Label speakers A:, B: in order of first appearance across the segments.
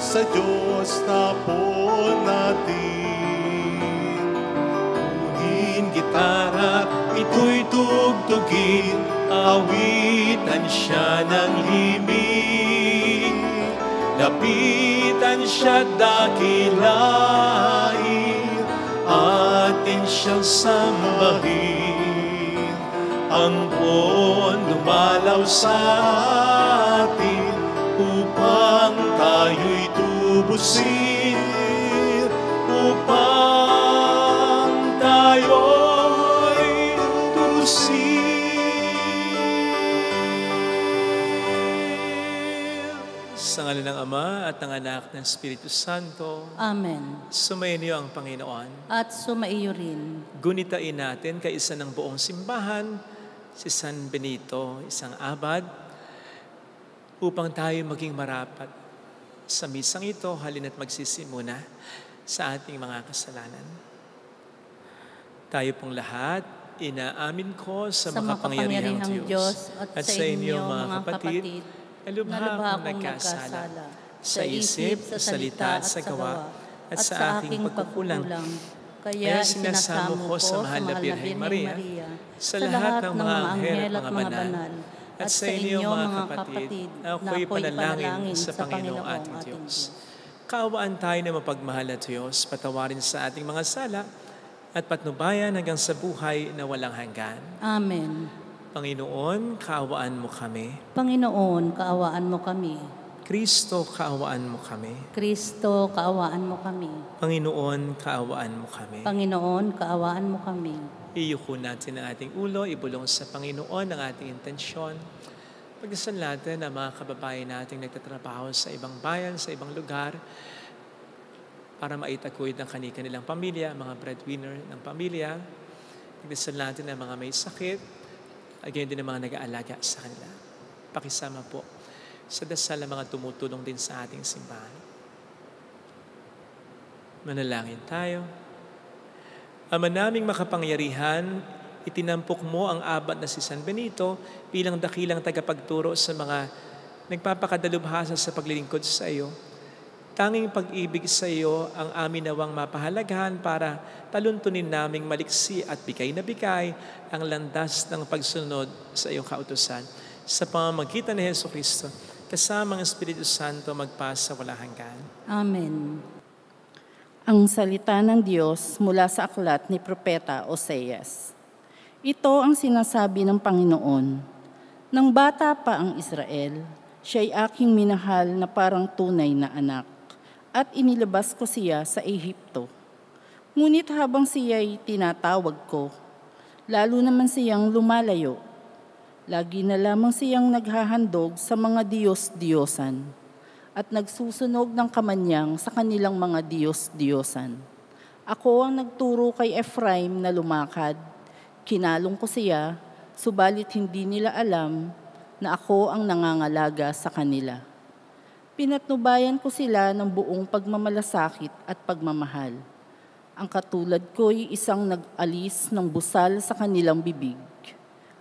A: Sa Diyos na po natin. Kunin gitara, ito'y tugtugin, awitan siya ng himig. Lapitan siya dakilain, atin siyang sambahin. Ang buwan dumalaw sa atin, upang tayo'y tubusin, upang tayo'y tubusin. Sa ngalan ng Ama at ng Anak ng Espiritu Santo.
B: Amen.
A: Sumainyo ang Panginoon.
B: At sumaiyo rin.
A: Gunitain natin kaisa ng buong simbahan, si San Benito, isang abad, upang tayo maging marapat sa misang ito. Halina't magsisimuna sa ating mga kasalanan. Tayo pong lahat, inaamin ko sa makapangyarihang Diyos at sa inyo mga kapatid, na lubha akong nagkasala sa isip, sa salita at sa gawa, at sa aking pagkukulang. Kaya sinasamo ko sa mahal na Birheng Maria, sa lahat ng mga anghel at mga banal, at sa inyo mga kapatid, ako'y panalangin sa Panginoong ating Diyos. Kaawaan tayo na mapagmahal na Diyos, patawarin sa ating mga sala, at patnubayan hanggang sa buhay na walang hanggan.
B: Amen.
A: Panginoon, kaawaan mo kami.
B: Panginoon, kaawaan mo kami.
A: Kristo, kaawaan mo kami.
B: Kristo, kaawaan mo kami.
A: Panginoon, kaawaan mo kami.
B: Panginoon, kaawaan mo kami.
A: Iyuko natin ang ating ulo, ibulong sa Panginoon ang ating intensyon. Pagdasal natin ang mga kababayan nating nagtatrabaho sa ibang bayan, sa ibang lugar, para maitaguyod ang kanilang pamilya, mga breadwinner ng pamilya. Pagdasal natin ang mga may sakit, at ganyan din ang mga nag-aalaga sa kanila. Pakisama po sa dasal ang mga tumutulong din sa ating simbahan. Manalangin tayo. Ama naming makapangyarihan, itinampok mo ang abad na si San Benito bilang dakilang tagapagturo sa mga nagpapakadalubhasa sa paglilingkod sa iyo. Tanging pag-ibig sa iyo ang amin nawang mapahalagahan para taluntunin naming maliksi at bigay na bigay ang landas ng pagsunod sa iyong kautusan. Sa pamamagitan ni Jesucristo, kasama ang Espiritu Santo magpasa walang hanggan.
B: Amen. Ang salita ng Diyos mula sa aklat ni Propeta Oseas. Ito ang sinasabi ng Panginoon. Nang bata pa ang Israel, siya'y aking minahal na parang tunay na anak, at inilabas ko siya sa Ehipto. Ngunit habang siya'y tinatawag ko, lalo naman siyang lumalayo. Lagi na lamang siyang naghahandog sa mga Diyos-Diyosan at nagsusunog ng kamanyang sa kanilang mga Diyos-Diyosan. Ako ang nagturo kay Ephraim na lumakad. Kinalong ko siya, subalit hindi nila alam na ako ang nangangalaga sa kanila. Pinatnubayan ko sila ng buong pagmamalasakit at pagmamahal. Ang katulad ko'y isang nag-alis ng busal sa kanilang bibig,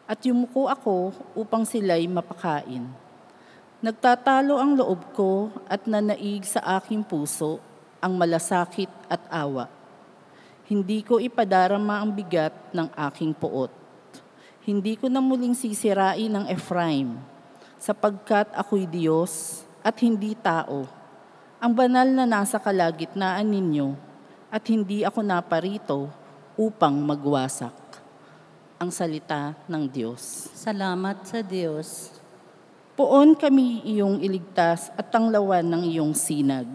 B: at yumuko ako upang sila'y mapakain. Nagtatalo ang loob ko at nanaig sa aking puso ang malasakit at awa. Hindi ko ipadarama ang bigat ng aking puot. Hindi ko na muling sisirain ang Ephraim, sapagkat ako'y Diyos at hindi tao. Ang banal na nasa kalagitnaan ninyo, at hindi ako naparito upang magwasak. Ang salita ng Diyos.
C: Salamat sa Diyos.
B: Poon kami iyong iligtas at tanglawan ng iyong sinag.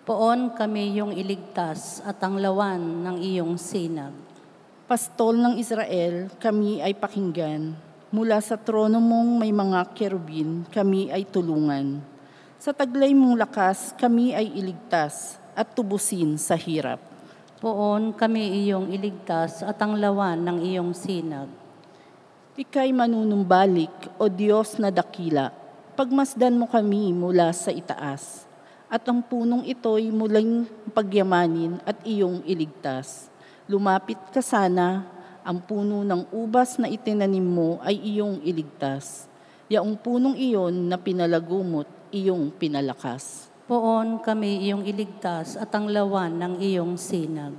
C: Poon kami iyong iligtas at tanglawan ng iyong sinag.
B: Pastol ng Israel, kami ay pakinggan. Mula sa trono mong may mga kerubin, kami ay tulungan. Sa taglay mong lakas, kami ay iligtas at tubusin sa hirap.
C: Poon kami iyong iligtas at tanglawan ng iyong sinag.
B: Ika'y manunumbalik, O Diyos na dakila. Pagmasdan mo kami mula sa itaas. At ang punong ito'y muling pagyamanin at iyong iligtas. Lumapit ka sana, ang puno ng ubas na itinanim mo ay iyong iligtas. Yaong punong iyon na pinalagumot, iyong pinalakas.
C: Poon kami iyong iligtas at tanglawan ng iyong sinag.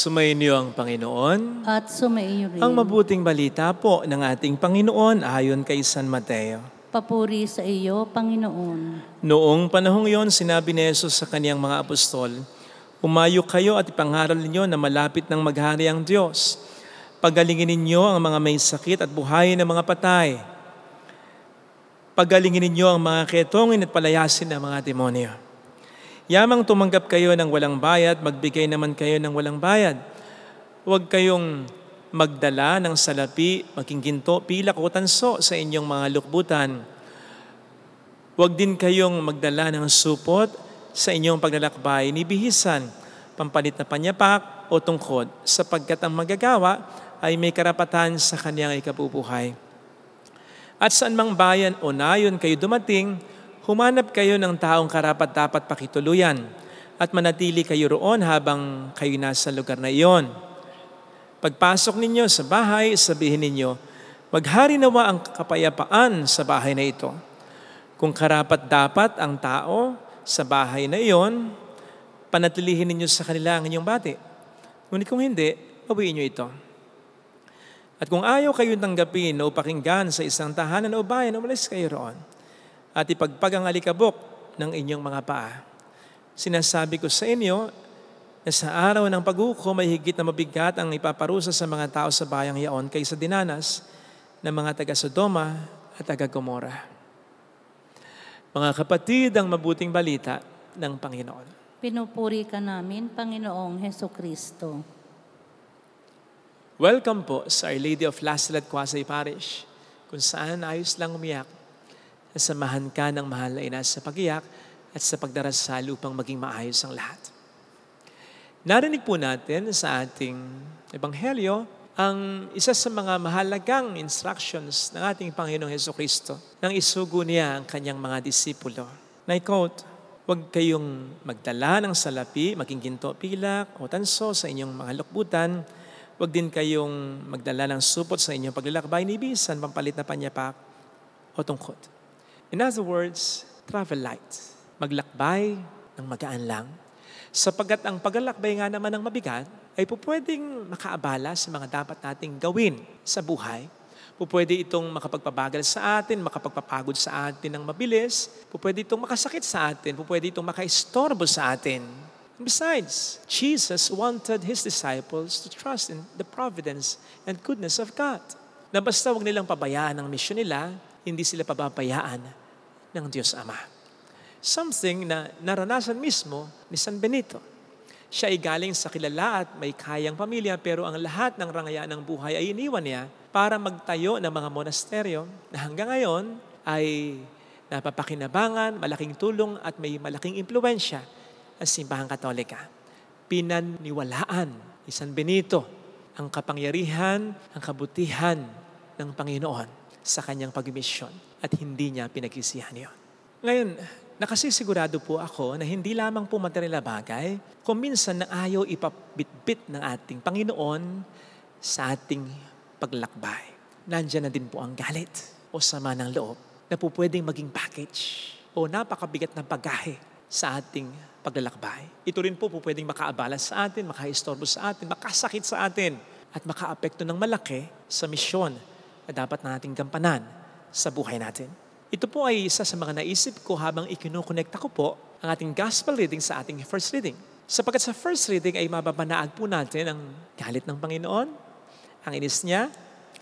A: Sumainyo ang Panginoon.
C: At sumaiyo rin.
A: Ang mabuting balita po ng ating Panginoon ayon kay San Mateo.
C: Papuri sa iyo, Panginoon.
A: Noong panahong iyon, sinabi ni Jesus sa kaniyang mga apostol, "Umayo kayo at ipangaral ninyo na malapit ng maghari ang Diyos. Pagalingin ninyo ang mga may sakit at buhayin ang mga patay. Pagalingin ninyo ang mga ketongin at palayasin ang mga demonyo. Yamang tumanggap kayo ng walang bayad, magbigay naman kayo ng walang bayad. Huwag kayong magdala ng salapi, maging ginto, pilak o tanso sa inyong mga lukbutan. Huwag din kayong magdala ng supot sa inyong paglalakbay ni bihisan, pampalit na panyapak o tungkod, sapagkat ang magagawa ay may karapatan sa kanyang ikabubuhay. At saan mang bayan o nayon kayo dumating, humanap kayo ng taong karapat-dapat pakituluyan at manatili kayo roon habang kayo nasa lugar na iyon. Pagpasok ninyo sa bahay, sabihin ninyo, maghari nawa ang kapayapaan sa bahay na ito. Kung karapat-dapat ang tao sa bahay na iyon, panatilihin ninyo sa kanila ang inyong bati. Ngunit kung hindi, bawiin nyo ito. At kung ayaw kayo tanggapin o pakinggan sa isang tahanan o bayan, umalis kayo roon at ipagpag ang alikabok ng inyong mga paa. Sinasabi ko sa inyo na sa araw ng paghukom ay higit na mabigat ang ipaparusa sa mga tao sa bayang yaon kaysa dinanas ng mga taga-Sodoma at taga-Gomora." Mga kapatid, ang mabuting balita ng Panginoon.
C: Pinupuri ka namin, Panginoong Hesukristo.
A: Welcome po sa Our Lady of Lasalat, Quasay Parish, kung saan ayos lang umiyak. Nasamahan ka ng mahal na ina sa pag-iyak at sa pagdarasal upang maging maayos ang lahat. Narinig po natin sa ating Ebanghelyo ang isa sa mga mahalagang instructions ng ating Panginoong Hesukristo nang isugo niya ang kanyang mga disipulo. Na i-quote, "Huwag kayong magdala ng salapi, maging ginto, pilak o tanso sa inyong mga lukbutan. Huwag din kayong magdala ng supot sa inyong paglalakbay ni bisan, pampalit na panyapak o tungkod." In other words, travel light. Maglakbay ng magaan lang. Sapagkat ang paglalakbay nga naman ng mabigat ay pupwedeng makaabala sa mga dapat nating gawin sa buhay. Pupwede itong makapagpabagal sa atin, makapagpapagod sa atin ng mabilis. Pupwede itong makasakit sa atin. Pupwede itong makaistorbo sa atin. And besides, Jesus wanted His disciples to trust in the providence and goodness of God. Na basta huwag nilang pabayaan ang misyon nila, hindi sila pababayaan ng Diyos Ama. Something na naranasan mismo ni San Benito. Siya ay galing sa kilala at may kayang pamilya, pero ang lahat ng rangaya ng buhay ay iniwan niya para magtayo ng mga monasteryo na hanggang ngayon ay napapakinabangan, malaking tulong at may malaking impluwensya ang Simbahang Katolika. Pinaniwalaan ni San Benito ang kapangyarihan, ang kabutihan ng Panginoon sa kanyang pagmisyon at hindi niya pinagsisihan yun. Ngayon, nakasisigurado po ako na hindi lamang po material na bagay, kung minsan na ayaw ipabitbit ng ating Panginoon sa ating paglakbay. Nandiyan na din po ang galit o sama ng loob na po pwedeng maging package o napakabigat ng paggahe sa ating paglalakbay. Ito rin po pwedeng makaabala sa atin, makaistorbo sa atin, makasakit sa atin, at makaapekto ng malaki sa misyon na dapat nating gampanan sa buhay natin. Ito po ay isa sa mga naisip ko habang ikinukonekta ko po ang ating gospel reading sa ating first reading. Sapagkat sa first reading ay mababanaag po natin ang galit ng Panginoon, ang inis niya,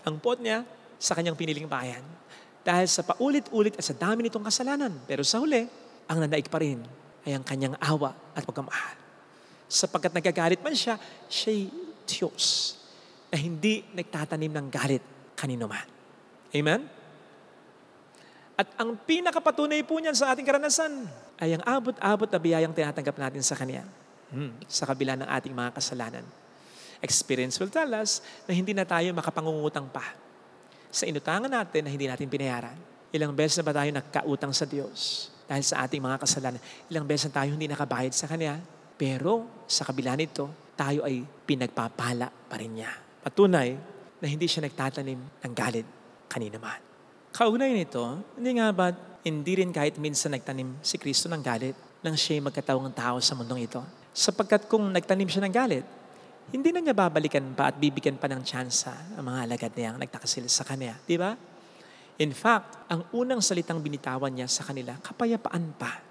A: ang pot niya sa kanyang piniling bayan. Dahil sa paulit-ulit at sa dami nitong kasalanan. Pero sa huli, ang nanaig pa rin ay ang kanyang awa at pagmamahal. Sapagkat nagagalit man siya, siya'y Diyos na hindi nagtatanim ng galit kanino man. Amen? At ang pinakapatunay po niyan sa ating karanasan ay ang abot-abot na biyayang tinatanggap natin sa Kanya sa kabila ng ating mga kasalanan. Experience will tell us na hindi na tayo makapangungutang pa sa inutangan natin na hindi natin binayaran. Ilang beses na ba tayo nagkautang sa Diyos dahil sa ating mga kasalanan? Ilang beses na tayo hindi nakabayad sa Kanya? Pero sa kabila nito, tayo ay pinagpapala pa rin niya. Patunay na hindi siya nagtatanim ng galit kanino man. Kaugnay nito, hindi nga ba hindi rin kahit minsan nagtanim si Kristo ng galit nang siya'y magkatawang tao sa mundong ito? Sapagkat kung nagtanim siya ng galit, hindi na niya babalikan pa at bibigyan pa ng tsansa ang mga alagad niyang nagtakasil sa Kanya. Di ba? In fact, ang unang salitang binitawan niya sa kanila, kapayapaan pa.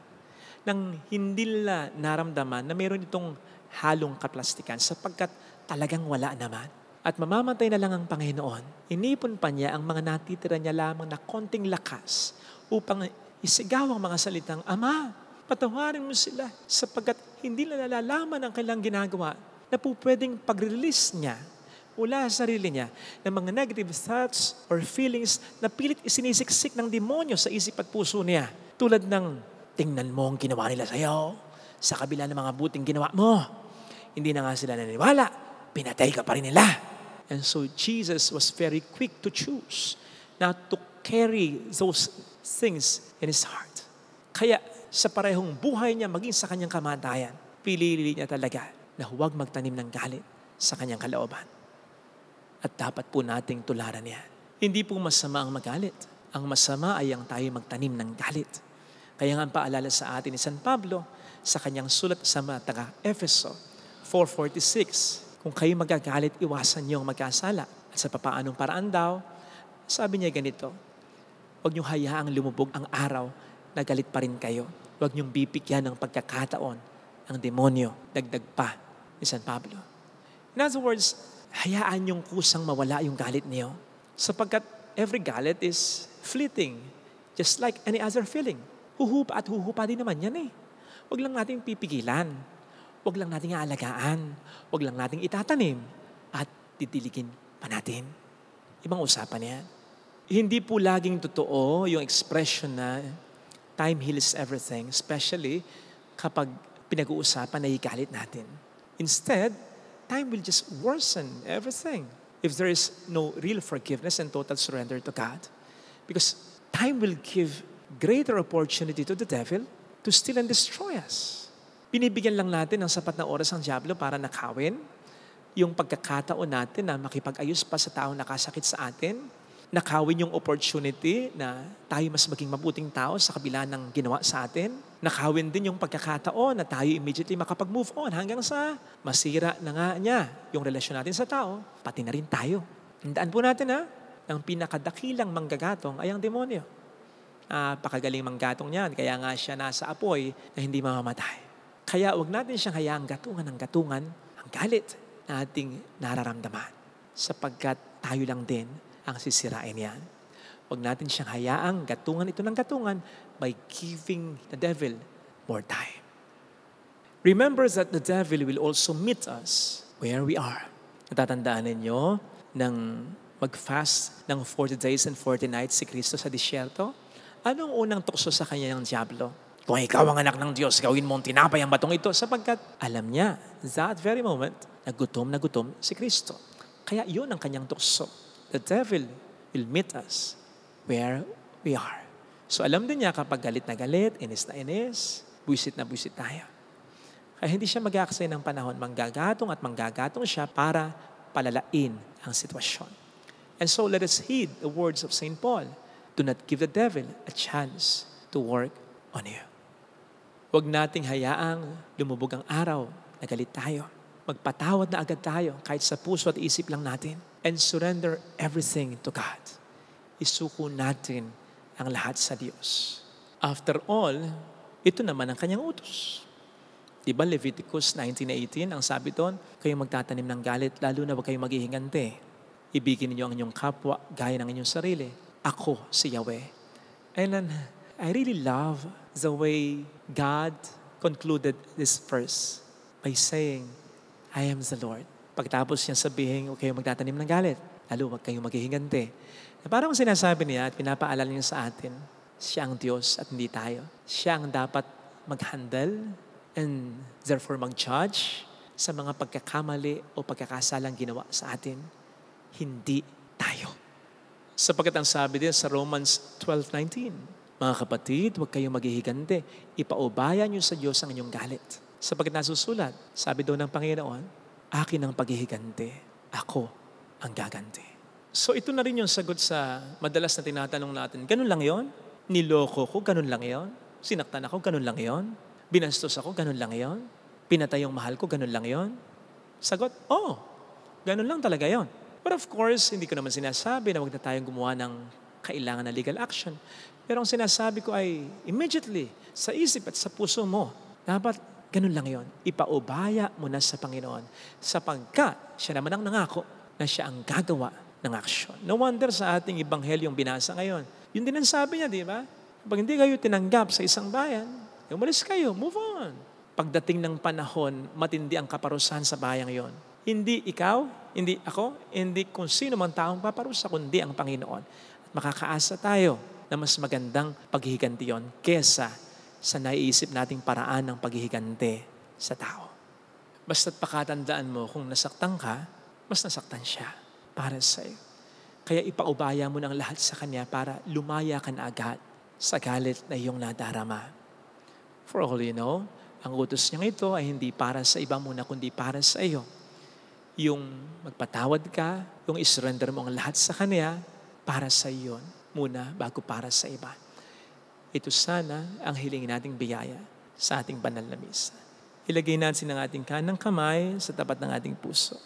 A: Nang hindi nila naramdaman na mayroon itong halong kaplastikan sapagkat talagang wala naman. At mamamatay na lang ang Panginoon. Inipon pa niya ang mga natitira niya lamang na konting lakas upang isigaw ang mga salitang, Ama, patawarin mo sila sapagkat hindi nila nalalaman ang kailang ginagawa na po pwedeng pag-release niya mula sa sarili niya ng mga negative thoughts or feelings na pilit isinisiksik ng demonyo sa isip at puso niya. Tulad ng, tingnan mo ang ginawa nila sa iyo sa kabila ng mga buting ginawa mo. Hindi na nga sila naniwala, pinatay ka pa rin nila. And so Jesus was very quick to choose not to carry those things in His heart. Kaya sa parehong buhay niya, maging sa kanyang kamatayan, pinili niya talaga na huwag magtanim ng galit sa kanyang kalooban. At dapat po nating tularan yan. Hindi po masama ang magalit. Ang masama ay ang tayo magtanim ng galit. Kaya nga paalala sa atin ni San Pablo sa kanyang sulat sa mga taga-Efeso 4:46, kung kayo magagalit, iwasan niyo ang magkasala. At sa papaanong paraan daw, sabi niya ganito, huwag niyong hayaang lumubog ang araw na galit pa rin kayo. Huwag niyong bibigyan ng pagkakataon ang demonyo. Dagdag pa ni San Pablo. In other words, hayaan niyong kusang mawala yung galit niyo. Sapagkat every galit is fleeting. Just like any other feeling. Huhupa at huhupa din naman yan eh. Huwag lang nating pipigilan. Huwag lang nating aalagaan. Huwag lang nating itatanim. At titiligin pa natin. Ibang usapan yan. Hindi po laging totoo yung expression na time heals everything, especially kapag pinag-uusapan na igalit natin. Instead, time will just worsen everything if there is no real forgiveness and total surrender to God. Because time will give greater opportunity to the devil to steal and destroy us. Binibigyan lang natin ng sapat na oras ang diablo para nakawin yung pagkakataon natin na makipag-ayos pa sa taong nakasakit sa atin, nakawin yung opportunity na tayo mas maging mabuting tao sa kabila ng ginawa sa atin, nakawin din yung pagkakataon na tayo immediately makapag-move on hanggang sa masira na nga niya yung relasyon natin sa tao, pati na rin tayo. Tandaan po natin ang pinakadakilang manggagatong ay ang demonyo. Napakagaling manggatong niyan, kaya nga siya nasa apoy na hindi mamamatay. Kaya huwag natin siyang hayaang gatungan ng gatungan ang galit na ating nararamdaman sapagkat tayo lang din ang sisirain yan. Huwag natin siyang hayaang gatungan ito ng gatungan by giving the devil more time. Remember that the devil will also meet us where we are. Natatandaan ninyo nang mag-fast ng 40 days and 40 nights si Kristo sa disyerto? Anong unang tukso sa kanya ng diablo? Kung ikaw ang anak ng Diyos, gawin mo ang tinapay ang batong ito sapagkat alam niya, that very moment, na gutom si Kristo. Kaya yun ang kanyang tukso. The devil will meet us where we are. So alam din niya kapag galit na galit, inis na inis, buwisit na buwisit tayo. Kaya hindi siya mag-aaksay ng panahon, manggagatong siya para palalain ang sitwasyon. And so let us heed the words of St. Paul. Do not give the devil a chance to work on you. Huwag nating hayaang lumubog ang araw na galit tayo. Magpatawad na agad tayo kahit sa puso at isip lang natin. And surrender everything to God. Isuko natin ang lahat sa Diyos. After all, ito naman ang kanyang utos. Diba Leviticus 19:18, ang sabi doon, kayong magtatanim ng galit, lalo na huwag kayong maghihingante. Ibigin ninyo ang inyong kapwa, gaya ng inyong sarili. Ako si Yahweh. And then, I really love the way God concluded this verse by saying, I am the Lord. Pagtapos niya sabihin, huwag kayong magtatanim ng galit, lalo huwag kayong maghihingante. Parang sinasabi niya at pinapaalala niya sa atin, siya ang Diyos at hindi tayo. Siya ang dapat mag-handle and therefore mag-judge sa mga pagkakamali o pagkakasalang ginawa sa atin. Hindi tayo. Sapagkat ang sabi din sa Romans 12:19, mga kapatid, huwag kayong maghihigante. Ipaubaya niyo sa Diyos ang inyong galit. Sapagkat nasusulat, sabi daw ng Panginoon, akin ang paghihigante, ako ang gaganti. So ito na rin yung sagot sa madalas na tinatanong natin, ganun lang yon? Niloko ko, ganun lang yon? Sinaktan ako, ganun lang yon? Binastos ako, ganun lang yon? Pinatay yung mahal ko, ganun lang yon? Sagot, ganun lang talaga yon. But of course, hindi ko naman sinasabi na wag na tayong gumawa ng kailangan na legal action. Pero ang sinasabi ko ay immediately, sa isip at sa puso mo, dapat ganun lang yon. Ipaubaya mo na sa Panginoon sapagkat siya naman ang nangako na siya ang gagawa ng aksyon. No wonder sa ating Ebanghelyong binasa ngayon. Yun din ang sabi niya, di ba? Pag hindi kayo tinanggap sa isang bayan, umalis kayo, move on. Pagdating ng panahon, matindi ang kaparusahan sa bayang yon. Hindi ikaw, hindi ako, hindi kung sino man taong paparusa, kundi ang Panginoon. At makakaasa tayo na mas magandang paghihiganti yon kesa sa naiisip nating paraan ng paghihiganti sa tao. Basta't pakatandaan mo, kung nasaktan ka, mas nasaktan siya para sa iyo. Kaya ipaubaya mo ng lahat sa Kanya para lumaya ka na agad sa galit na iyong nadarama. For all you know, ang utos niyang ito ay hindi para sa iba muna, kundi para sa iyo. Yung magpatawad ka, yung isurrender mo ang lahat sa Kanya, para sa iyo muna bago para sa iba. Ito sana ang hilingin nating biyaya sa ating banal na misa. Ilagay natin ang ating kanang kamay sa tapat ng ating puso.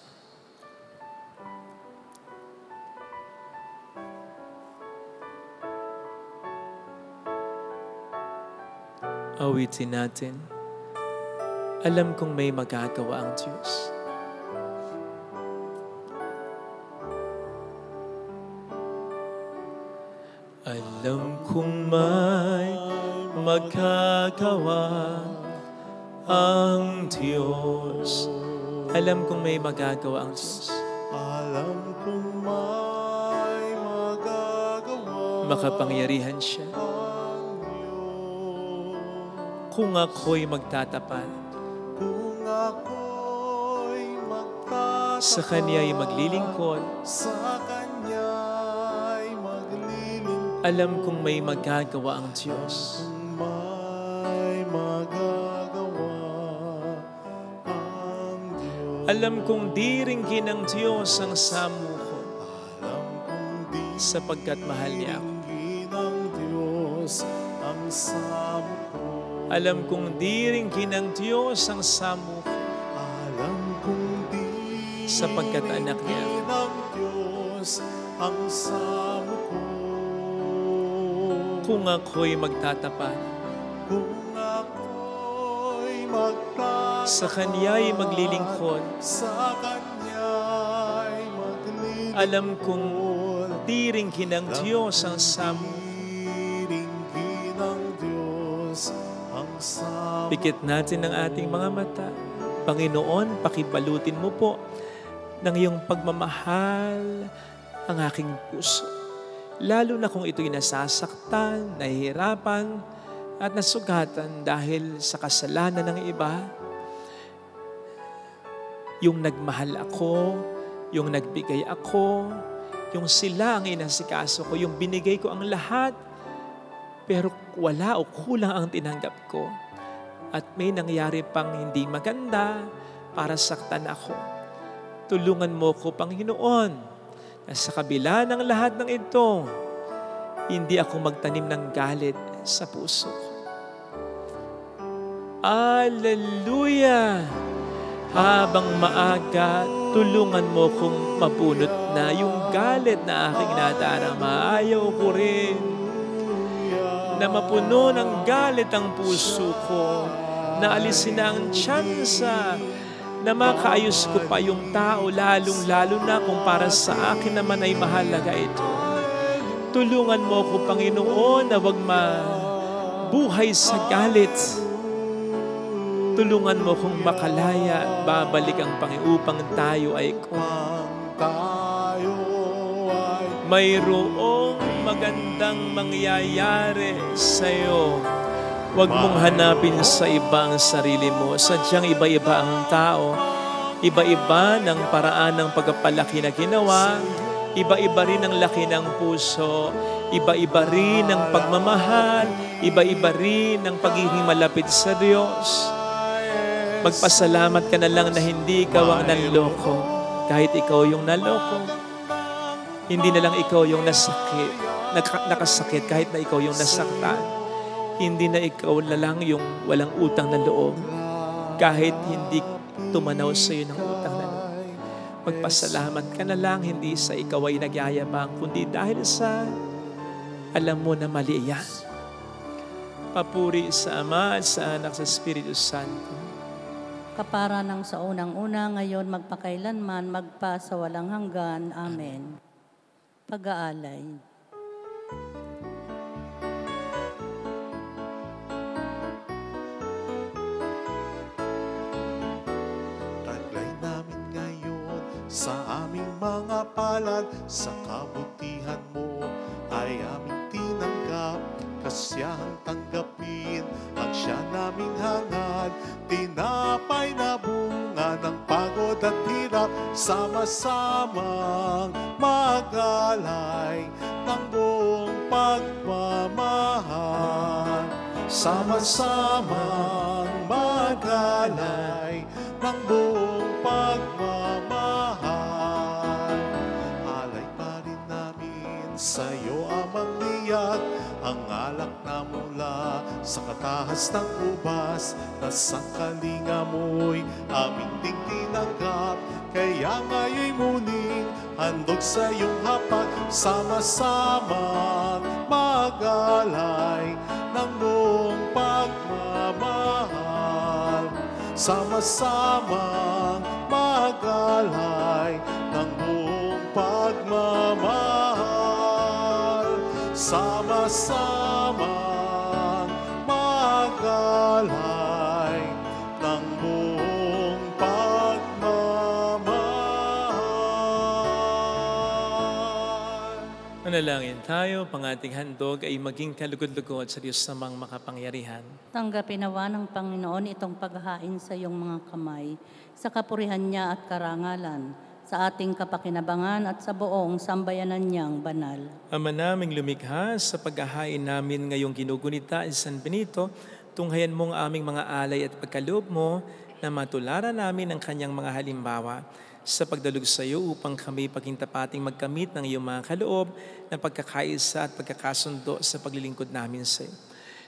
A: Awitin natin. Alam kong may magagawa ang Diyos. Alam kong may magagawa ang Diyos. Alam kong may magagawa ang Diyos.
D: Alam kong may magagawa
A: Makapangyarihan siya. Kung ako'y magtatapat,
D: kung ako'y magtatapat,
A: sa Kanya'y maglilingkod,
D: sa Kanya'y maglilingkod,
A: alam kong may magagawa ang Diyos.
D: kung may magagawa ang Diyos.
A: Alam kong di ringgin ng Diyos ang samo ko,
D: Alam kong di
A: sapagkat mahal niya ako.
D: ringgin ng Diyos ang samo ko.
A: Alam kong di ringgin ng Diyos ang samo ko,
D: Alam kong di
A: sapagkat anak niya ako.
D: ringgin ng Diyos ang samo ko.
A: Kung ako'y magtatapat,
D: Kung ako'y magtatapat,
A: sa Kanya'y maglilingkod,
D: sa Kanya'y maglilingkod,
A: alam kong di ringgin ng Diyos ang samo ko.
D: ringgin ng Diyos ang samo.
A: Pikit natin ang ating mga mata. Panginoon, pakibalutin mo po ng iyong pagmamahal ang aking puso. Lalo na kung ito'y nasasaktan, nahihirapan, at nasugatan dahil sa kasalanan ng iba. Yung nagmahal ako, yung nagbigay ako, yung sila ang inasikaso ko, yung binigay ko ang lahat pero wala o kulang ang tinanggap ko. At may nangyari pang hindi maganda para saktan ako. Tulungan mo ko, Panginoon, na sa kabila ng lahat ng ito, hindi ako magtanim ng galit sa puso ko. Hallelujah! Habang maaga, tulungan mo kong mabunot na yung galit na aking nadarama. Ayaw ko rin na mapuno ng galit ang puso ko, na alisin na ang tsansa na makaayos ko pa yung tao, lalong-lalo na kung para sa akin naman ay mahalaga ito. Tulungan mo ko, Panginoon, na wag mabuhay sa galit. Tulungan mo kung makalaya, babalik ang Panginoon upang tayo ay mayroong magandang mangyayari sa iyo. Huwag mong hanapin sa iba ang sarili mo. Sadyang iba-iba ang tao. Iba-iba ng paraan ng pagpapalaki na ginawa. Iba-iba rin ang laki ng puso. Iba-iba rin ang pagmamahal. Iba-iba rin ang pagiging malapit sa Diyos. Magpasalamat ka na lang na hindi ikaw ang nanloko. Kahit ikaw yung naloko. Hindi na lang ikaw yung nakasakit kahit na ikaw yung nasaktan. Hindi na ikaw na lang yung walang utang na loob kahit hindi tumanaw sa iyo ng utang na loob. Magpasalamat ka na lang, hindi sa ikaw ay nagyayabang, kundi dahil sa alam mo na mali yan. Papuri sa Ama at sa Anak sa Espiritu Santo.
C: Kapara ng sa unang-una, ngayon magpakailanman, magpa sa walang hanggan. Amen. Pag-aalay.
D: Taglay namin ngayon sa aming mga palad, sa kabutihan mo ay aming tinanggap. Kasiyahang tanggapin ang siya naming hangad, tinapay na bunga ng pagod at hirap, sama-samang magalay ng buong pagmamahal. Sama-samang magalay ng buong pagmamahal. Alay pa rin namin sa'yo, Amang Liyak, ang alak na mula sa katahas ng ubas, na sangkalinga mo'y aming ding tinanggap. Kaya ngaya'y muling handog sa iyong hapag, sama-samang magalay ng buong pagmamahal. Sama-samang magalay ng buong pagmamahal. Sama-samang magalay ng buong pagmamahal.
A: Manalangin tayo, pang ating handog ay maging kalugod-lugod sa Diyos namang makapangyarihan.
C: Tanggapin nawa ng Panginoon itong paghahain sa iyong mga kamay, sa kapurihan niya at karangalan, sa ating kapakinabangan at sa buong sambayanan niyang banal.
A: Ama naming lumikha, sa paghahain namin ngayong ginugunita sa San Benito, tunghayan mong aming mga alay at pagkaloob mo na matularan namin ang kanyang mga halimbawa sa pagdalug sa iyo upang kami pagintapating magkamit ng iyong mga kaloob na pagkakaisa at pagkakasundo sa paglilingkod namin sa iyo.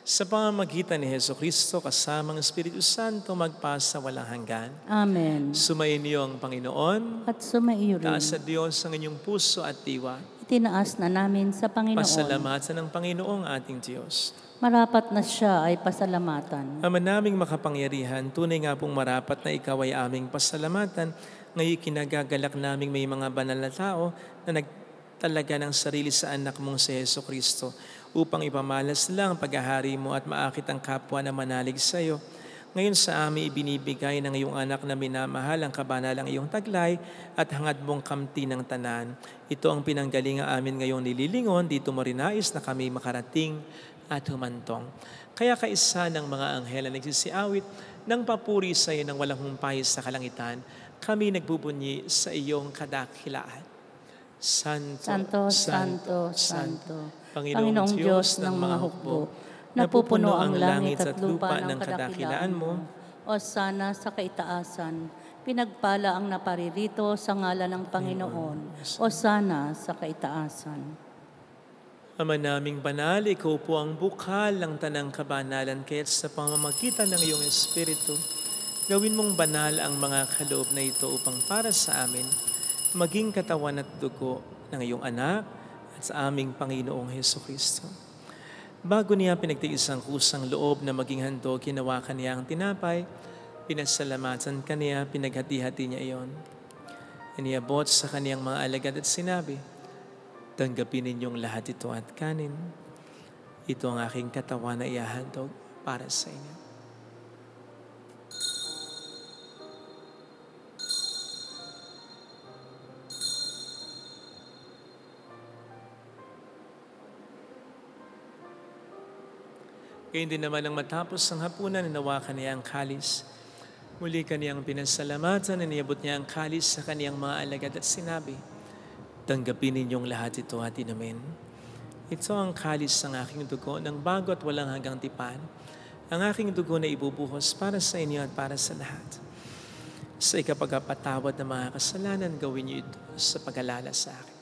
A: Sa pamamagitan ni Jesucristo kasamang Espiritu Santo magpasa walang hanggan.
C: Amen.
A: Sumayin niyo ang Panginoon.
C: At sumaiyo rin.
A: Taas sa Diyos ang inyong puso at diwa.
C: Itinaas na namin sa Panginoon.
A: Pasalamatan ng Panginoong ating Diyos.
C: Marapat na siya ay pasalamatan.
A: Ama naming makapangyarihan, tunay nga pong marapat na ikaw ay aming pasalamatan. Ngayon kinagagalak naming may mga banal na tao na nagtalaga ng sarili sa anak mong si Jesucristo upang ipamalas lang paghahari mo at maakit ang kapwa na manalig sa iyo. Ngayon sa amin ibinibigay ng iyong anak na minamahal ang kabanalang iyong taglay at hangad mong kamti ng tanan. Ito ang pinanggalinga amin ngayong nililingon, dito mo rin nais na kami makarating at humantong. Kaya kaisa ng mga anghel na nagsisiawit ng papuri sa iyo ng walang humpay sa kalangitan, kami nagbubunyi sa iyong kadakilaan. Santo,
C: Santo,
A: Santo,
C: Santo, Santo, Panginoong Diyos ng mga hukbo, napupuno ang langit at lupa ng kadakilaan mo. O sana sa kaitaasan, pinagpala ang naparirito sa ngalan ng Panginoon. O sana sa kaitaasan.
A: Ama naming banal, ikaw po ang bukal ng tanang kabanalan, kaya't sa pamamagitan ng iyong Espiritu, gawin mong banal ang mga kaloob na ito upang para sa amin, maging katawan at dugo ng iyong anak at sa aming Panginoong Hesukristo. Bago niya pinagtiis ang kusang loob na maging handog, hinawakan niya ang tinapay, pinasalamatan kaniya, pinaghati-hati niya iyon. Iniabot sa kaniyang mga alagad at sinabi, tanggapin ninyong lahat ito at kanin. Ito ang aking katawan na ihahandog para sa inyo. Kaya hindi naman nang matapos ang hapunan, nanawakan niya ang kalis. Muli kaniyang pinasalamatan, iniabot niya ang kalis sa kaniyang mga alagad at sinabi, tanggapin ninyong lahat ito at inumin. Ito ang kalis ng aking dugo ng bago at walang hanggang tipan. Ang aking dugo na ibubuhos para sa inyo at para sa lahat. Sa ikapagpatawad ng mga kasalanan, gawin niyo ito sa pag-alala sa akin.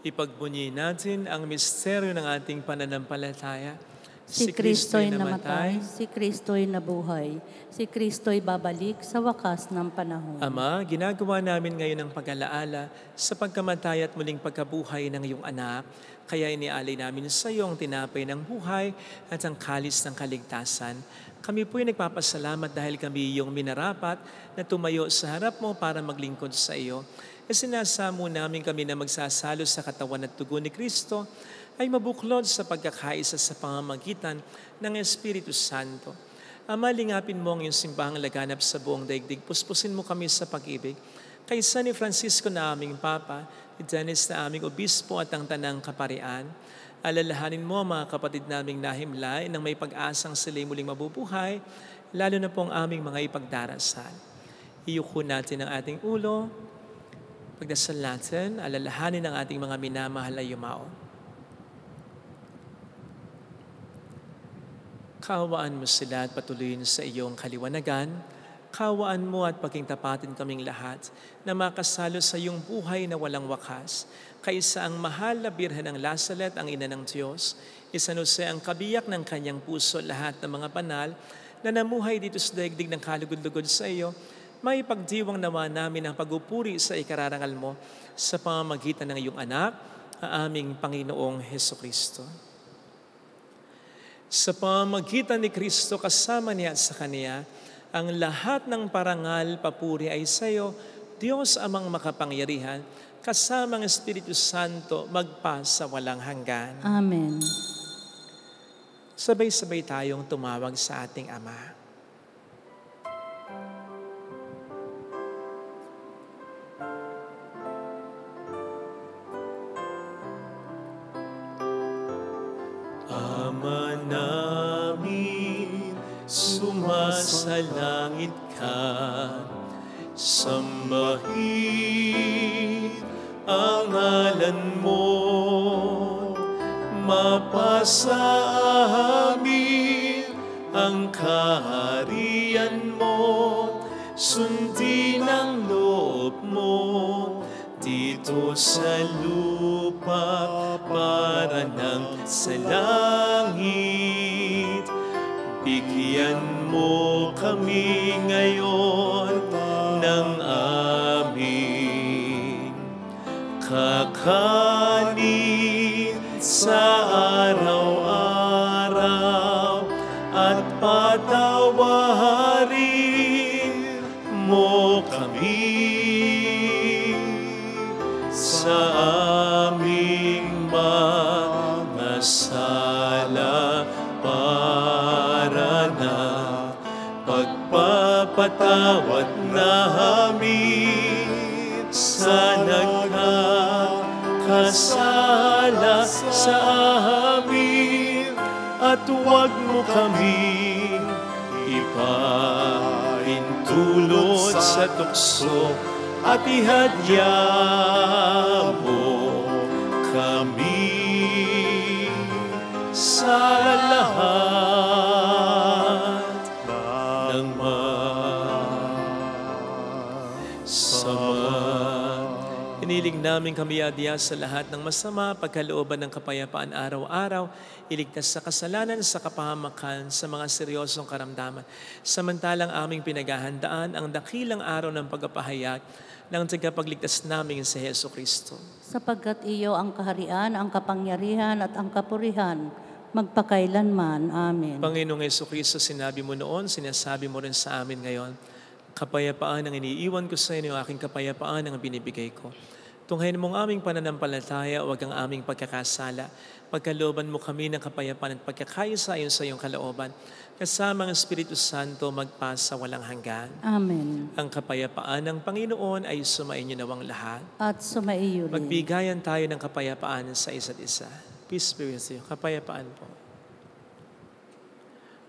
A: Ipagbunyi natin ang misteryo ng ating pananampalataya.
C: Si Kristo'y namatay, si Kristo'y nabuhay, si Kristo'y babalik sa wakas ng panahon.
A: Ama, ginagawa namin ngayon ang pag-alaala sa pagkamatay at muling pagkabuhay ng iyong anak. Kaya inialay namin sa iyo ang tinapay ng buhay at ang kalis ng kaligtasan. Kami po'y nagpapasalamat dahil kami iyong minarapat na tumayo sa harap mo para maglingkod sa iyo. Sinasamo namin kami na magsasalo sa katawan at dugo ni Kristo ay mabuklod sa pagkakaisa sa pamamagitan ng Espiritu Santo. Ama, lingapin mo ang iyong simbahang laganap sa buong daigdig. Puspusin mo kami sa pag-ibig. Kaysa ni Francisco na aming Papa, ni Dennis na aming Obispo at ang Tanang Kaparian, alalahanin mo ang mga kapatid naming nahimlay nang may pag-asang sila'y muling mabubuhay, lalo na po ang aming mga ipagdarasal. Iyuko natin ang ating ulo. Pagdasal natin, alalahanin ang ating mga minamahal na yumao. Kaawaan mo sila at patuloyin sa iyong kaliwanagan. Kaawaan mo at pagkingtapatin kaming lahat na makasalo sa iyong buhay na walang wakas. Kaysa ang mahal na Birhen ng Lazaret, ang ina ng Diyos, isanuse ang kabiyak ng kanyang puso lahat ng mga banal na namuhay dito sa daigdig ng kalugod-lugod sa iyo, may pagdiwang nawa namin ang pagupuri sa ikararangal mo sa pamamagitan ng iyong anak, ang aming Panginoong Hesukristo. Sa pamamagitan ni Kristo kasama niya at sa Kaniya, ang lahat ng parangal, papuri ay sa iyo, Diyos amang makapangyarihan, kasama ang Espiritu Santo, magpa sa walang hanggan.
C: Amen.
A: Sabay-sabay tayong tumawag sa ating Ama. Ama namin, sumasalangit ka, sambahin ang ngalan mo, mapasa amin ang kaharian mo, sundin ang loob mo dito sa lupa para nang sa langit. Bigyan mo kami ngayon ng aming kakanin sa araw-araw at patawarin mo kami sa aming mga sala para na pagpapatawad namin sa nagkakasala sa amin at huwag mo kami ipahintulot sa tukso at ihadya mo kami sa lahat ng masama. Hiniling namin kami adya sa lahat ng masama, pagkalooban ng kapayapaan araw-araw, iligtas sa kasalanan, sa kapahamakan, sa mga seryosong karamdaman. Samantalang aming pinaghahandaan ang dakilang araw ng pagpapahayag ng tagapagligtas namin sa Heso Kristo.
C: Sapagkat iyo ang kaharian, ang kapangyarihan at ang kapurihan, magpakailanman. Amen.
A: Panginoong Heso Kristo, sinabi mo noon, sinasabi mo rin sa amin ngayon, kapayapaan ang iniiwan ko sa inyo, aking kapayapaan ang binibigay ko. Tunghayin mong aming pananampalataya, huwag ang aming pagkakasala. Pagkalooban mo kami ng kapayapaan at pagkakaisa ayon sa iyong kalooban. Kasama ang Espiritu Santo magpasa walang hanggan.
C: Amen.
A: Ang kapayapaan ng Panginoon ay sumainyo nawang lahat.
C: At sumaiyo rin.
A: Magbigayan tayo ng kapayapaan sa isa't isa. Peace be with you. Kapayapaan po.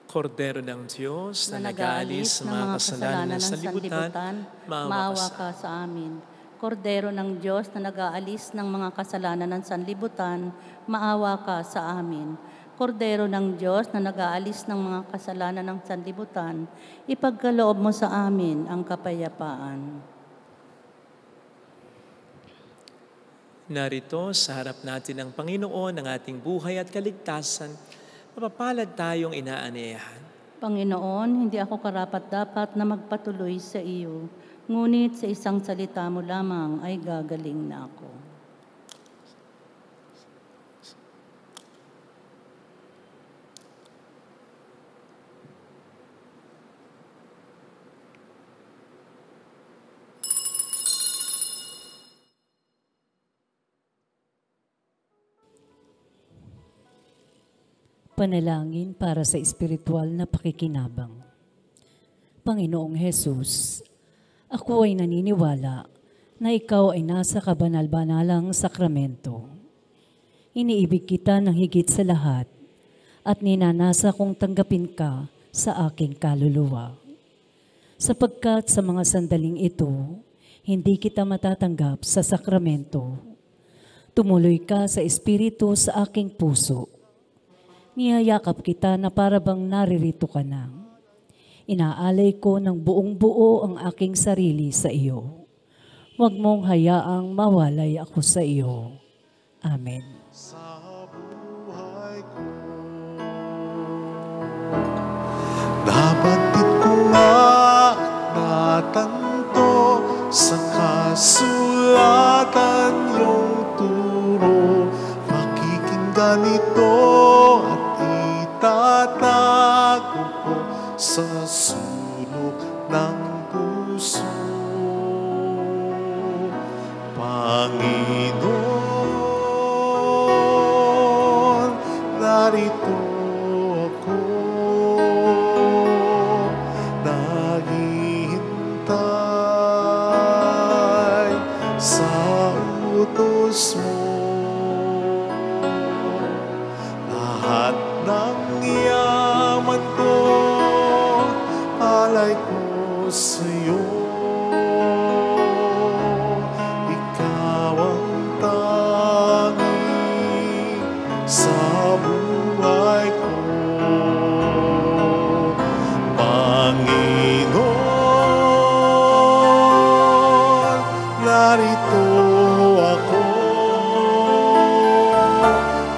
A: Kordero ng Diyos na nag-aalis ng mga kasalanan ng sanlibutan, maawa ka sa amin.
C: Kordero ng Diyos na nag-aalis ng mga kasalanan ng sanlibutan, maawa ka sa amin. Kordero ng Diyos na nag-aalis ng mga kasalanan ng sanlibutan, ipagkaloob mo sa amin ang kapayapaan.
A: Narito sa harap natin ang Panginoon ng ating buhay at kaligtasan, mapapalad tayong inaanyayahan.
C: Panginoon, hindi ako karapat-dapat na magpatuloy sa iyo, ngunit sa isang salita mo lamang ay gagaling na ako.
E: Panalangin para sa espiritual na pakikinabang. Panginoong Hesus, ako ay naniniwala na ikaw ay nasa kabanal-banalang sakramento. Iniibig kita ng higit sa lahat at ninanasa kong tanggapin ka sa aking kaluluwa. Sapagkat sa mga sandaling ito, hindi kita matatanggap sa sakramento. Tumuloy ka sa espiritu sa aking puso. Niyayakap kita na para bang naririto ka na. Inaalay ko ng buong buo ang aking sarili sa iyo. Huwag mong hayaang mawalay ako sa iyo. Amen.
D: Sa buhay ko, nabatid ko nga natanto sa kasulatan yung turo. Pakikinggan ito at itatago ko sa sulok ng puso. Panginoon, narito ako, naghihintay sa utos mo. Lahat ng yaman ko, alay ko sa iyo. Ikaw ang tanging sa buhay ko. Panginoon, narito ako,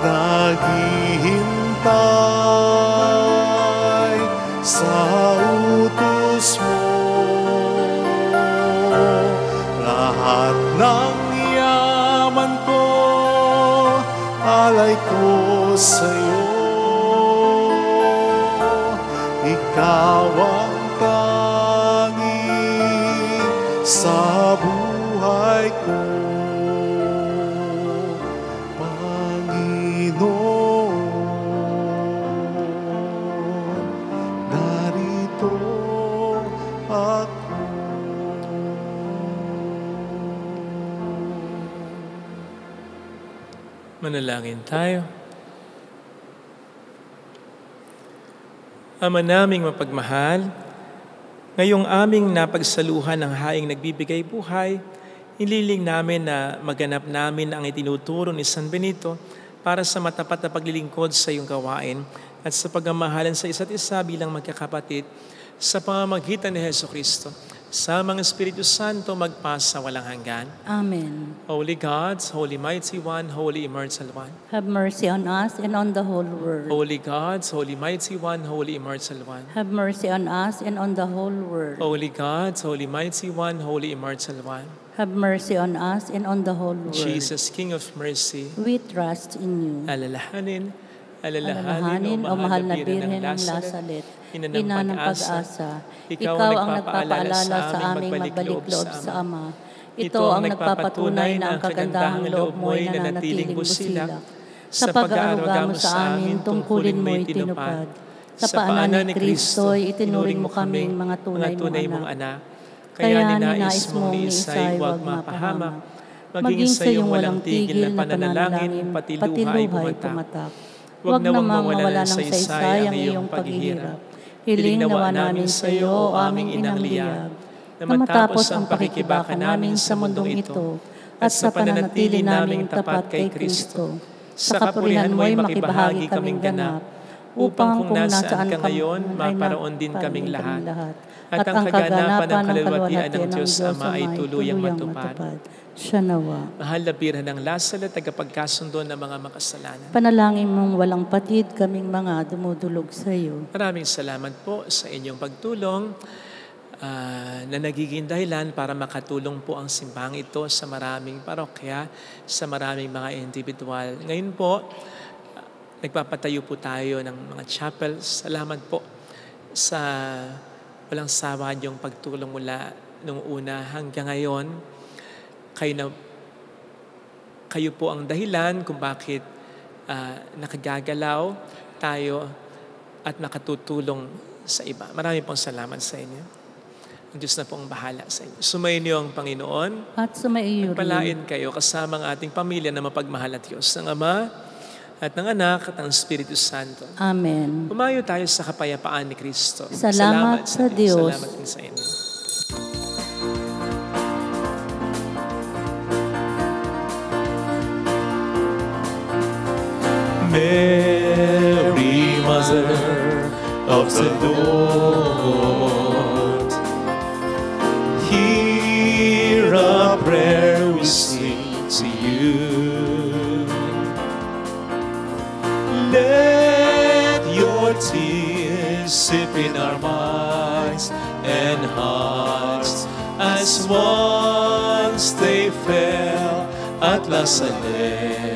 D: naghihintay sa utos mo. Lahat ng yaman ko, alay ko sa iyo. Ikaw ang tanging sa buhay ko. Panginoon, narito ako.
A: Manalangin tayo. Ama naming mapagmahal, ngayong aming napagsaluhan ng haing nagbibigay buhay, iniling namin na maganap namin ang itinuturo ni San Benito para sa matapat na paglilingkod sa iyong gawain at sa pagmamahalan sa isa't isa bilang magkakapatid sa pamamagitan ni Jesucristo. Sa mga Espiritu Santo magpasa walang hanggan.
C: Amen.
A: Holy God, Holy Mighty One, Holy Immortal One.
C: Have mercy on us and on the whole world.
A: Holy God, Holy Mighty One, Holy Immortal One.
C: Have mercy on us and on the whole world.
A: Holy God, Holy Mighty One, Holy Immortal One.
C: Have mercy on us and on the whole world.
A: Jesus, King of Mercy,
C: We trust in you.
A: alalahanin
C: Alalahanin, O mahal na Birhen ng Lasalet, ina ng pag-asa, ikaw ang nagpapaalala sa aming magbalik loob sa Ama. Ito ang nagpapatunay na ang kagandahang loob mo'y nananatiling busilak. Sa pag-aaruga mo sa amin, tungkulin mo'y tinupad. Sa paanan ni Kristo'y itinuring mo kaming mga tunay mong anak. Kaya ninais mong isa'y huwag mapahamak, maging sa iyong walang tigil na pananalangin, pati luha ay pumatak. Huwag namang mawala ng saysay ang iyong paghihirap. Hiling nawa namin sa iyo, o aming inang liyab, na matapos ang pakikibaka namin sa mundong ito at sa pananatili naming tapat kay Kristo. Sa kapurihan mo'y makibahagi kaming ganap, upang kung nasaan ka ngayon, maparoon din kaming lahat. At ang kaganapan ng kalwalhatian ng Diyos Ama ay tuluyang matupad. Siya nawa.
A: Mahal na Birhen ng Lasalet, tagapagkasundo ng mga makasalanan.
C: Panalangin mong walang patid kaming mga dumudulog sa iyo.
A: Maraming salamat po sa inyong pagtulong na nagiging dahilan para makatulong po ang simbahang ito sa maraming parokya, sa maraming mga individual. Ngayon po, nagpapatayo po tayo ng mga chapels. Salamat po sa walang sawa niyong pagtulong mula nung una hanggang ngayon. Kayo po ang dahilan kung bakit nakagagalaw tayo at nakatutulong sa iba. Maraming pong salamat sa inyo. Ang Diyos na po ang bahala sa inyo. Sumainyo ang Panginoon.
C: At sumaiyo rin.
A: Palain kayo kasama ang ating pamilya na mapagmahal at Diyos, ng Ama at ng Anak at ng Espiritu Santo.
C: Amen.
A: Pumayo tayo sa kapayapaan ni Kristo.
C: Salamat sa Diyos.
A: Salamat din sa inyo.
D: Mary, Mother of the Lord, hear a prayer we sing to you. Let your tears sip in our minds and hearts as once they fell at Lasalet.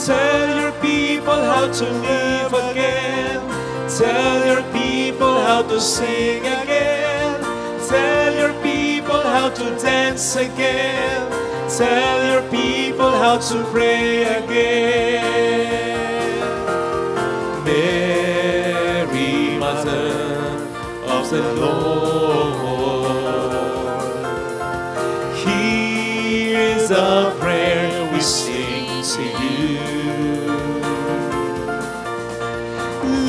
D: Tell your people how to live again. Tell your people how to sing again. Tell your people how to dance again. Tell your people how to pray again. Mary, Mother of the Lord, here's a prayer we sing to you.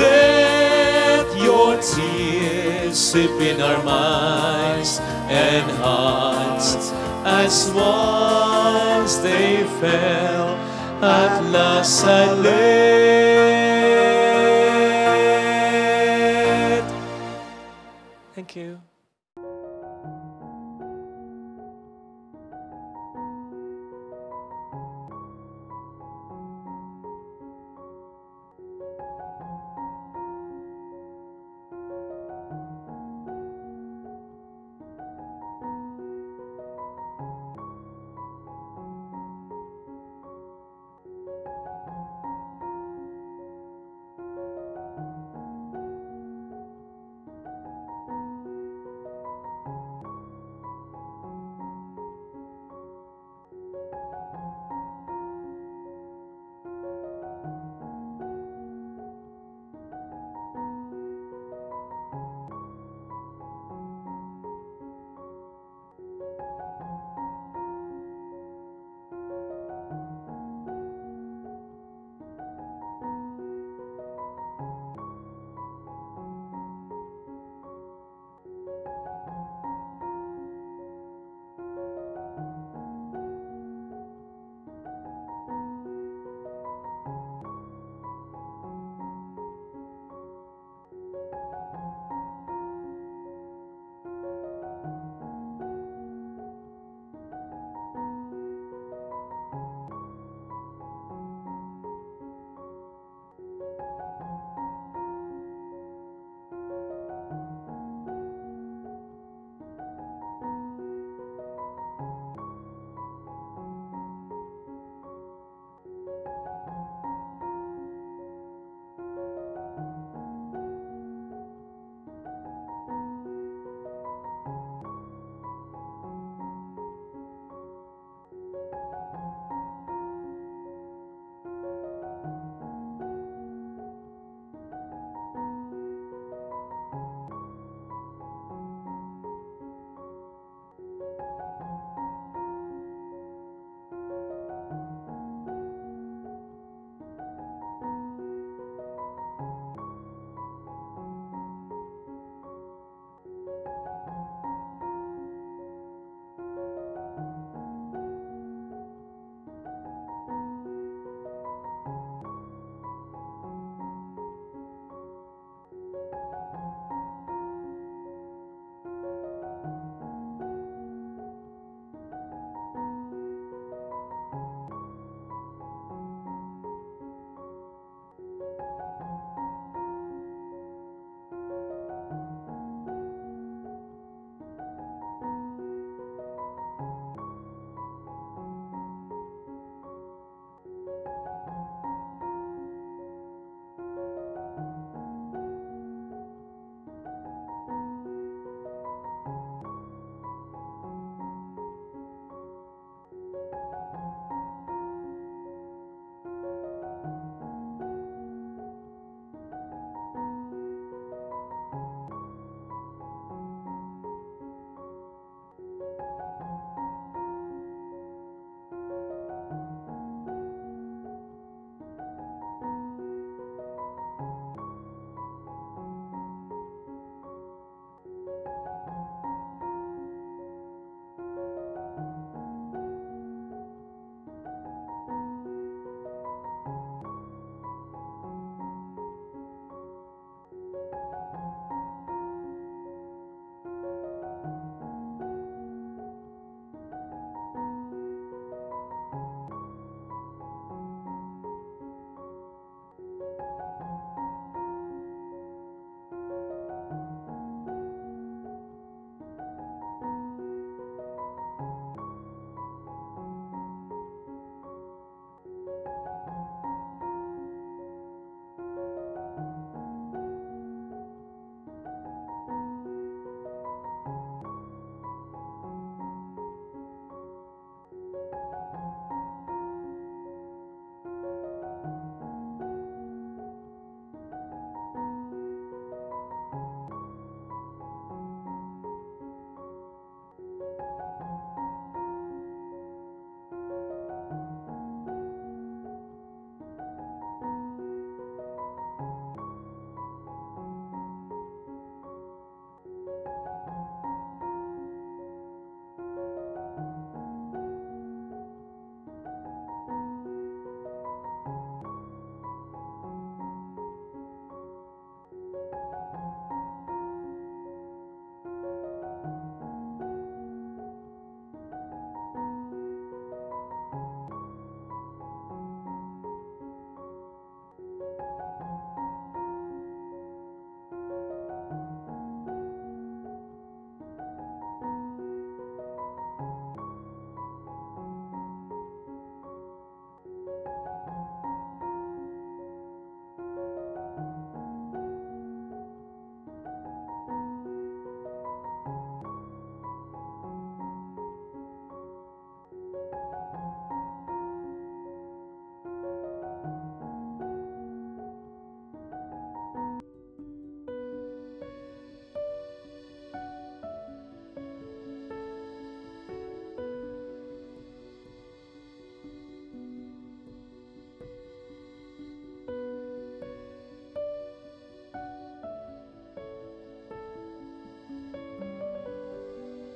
D: Let your tears sip in our minds and hearts as once they fell at Lasalet.
A: Thank you.